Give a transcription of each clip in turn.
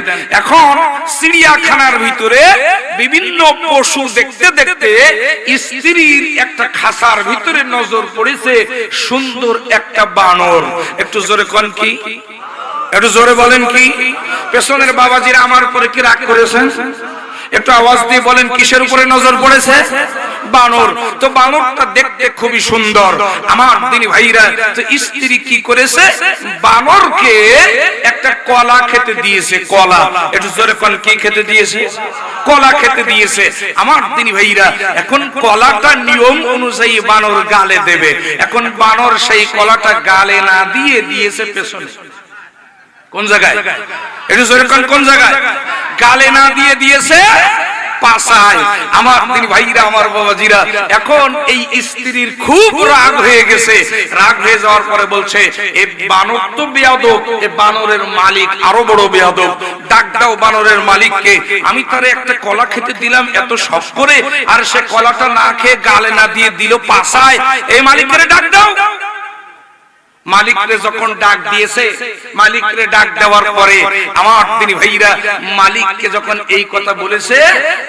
দেন। এখন চিড়িয়াখানার ভিতরে বিভিন্ন পশু দেখতে দেখতে স্ত্রীর একটা খাসার ভিতরে নজর পড়েছে সুন্দর একটা বানর। একটু জোরে কোন কি, একটু জোরে বলেন কি? পেছনের বাবাজিরা আমার উপরে কি রাগ করেছেন? একটু আওয়াজ দিয়ে বলেন কিসের উপরে নজর পড়েছে? বানর। তো বানরটা দেখতে খুবই সুন্দর। আমার দিনী ভাইরা, তো স্ত্রী কি করেছে? বানরকে একটা কলা খেতে দিয়েছে। কলা, একটু জোরে কোন কি খেতে দিয়েছে? কলা খেতে দিয়েছে। আমার দিনী ভাইরা, এখন কলাটা নিয়ম অনুযায়ী বানর গালে দেবে। এখন বানর সেই কলাটা গালে না দিয়ে দিয়েছে পেছনে। কোন জায়গায়? একটু জোরে কোন, কোন জায়গায়? গালে না দিয়ে দিয়েছে পাছায়। আমার দিনী ভাইরা, আমার বাবাজিরা, এখন এই স্ত্রীর খুব রাগ হয়ে গেছে। রাগ হয়ে যাওয়ার পরে বলছে, এই বানর তো বেয়াদব, এই বানরের মালিক আরো বড় বেয়াদব। ডাক দাও বানরের মালিককে। আমি তারে একটা কলা খেতে দিলাম এত শখ করে, আর সে কলাটা না খেয়ে গালে না দিয়ে দিল পাছায়। এই মালিকের ডাক দাও। মালিকরে যখন ডাক দিয়েছে, মালিকরে ডাক দেওয়ার পরে আমার দিনী ভাইরা, মালিককে যখন এই কথা বলেছে,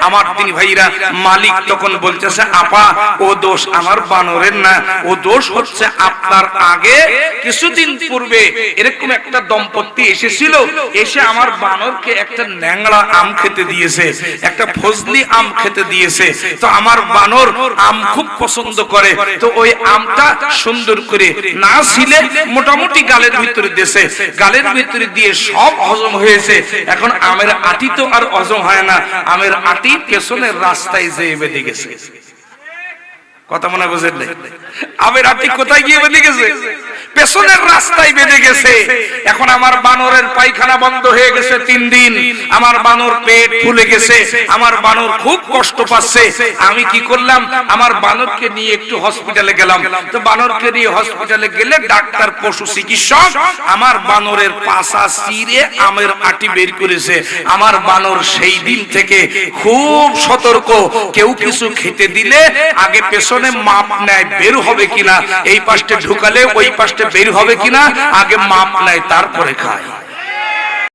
আমার দিনী ভাইরা, মালিক তখন বলতেছে, আপা ও দোষ আমার বানরের না, ও দোষ হচ্ছে আপনার। আগে কিছুদিন পূর্বে এরকম একটা দম্পতি এসেছিল, এসে আমার বানরকে একটা ন্যাংড়া আম খেতে দিয়েছে, একটা ফজলি আম খেতে দিয়েছে। তো আমার বানর আম খুব পছন্দ করে, তো ওই আমটা সুন্দর করে না ছিলে মোটামুটি গালের ভিতরে দিয়েছে। গালের ভিতরে দিয়ে সব হজম হয়েছে। এখন আমের আটি তো আর হজম হয় না, আমের আটি পেছনের রাস্তায় যেয়ে বেঁধে গেছে। কথা মনে বুঝেন? আমের আটি কোথায় গিয়ে বেঁধে গেছে? পেছনের রাস্তায় বেঁধে গেছে। এখন আমার বানরের পায়খানা বন্ধ হয়ে গেছে 3 দিন। আমার বানর পেট ফুলে গেছে, আমার বানর খুব কষ্ট পাচ্ছে। আমি কি করলাম? আমার বানরকে নিয়ে একটু হসপিটালে গেলাম। তো বানরকে নিয়ে হসপিটালে গেলে ডাক্তার, পশু চিকিৎসক আমার বানরের পাছা চিরে আমের আটি বের করেছে। আমার বানর সেই দিন থেকে খুব সতর্ক। কেউ কিছু খেতে দিলে আগে পেছনে মাপ নেয় বের হবে কিনা, এই পাশে ঢুকালে ওই পাশে বের হবে কিনা, আগে মাপ নেয় তারপরে খায়।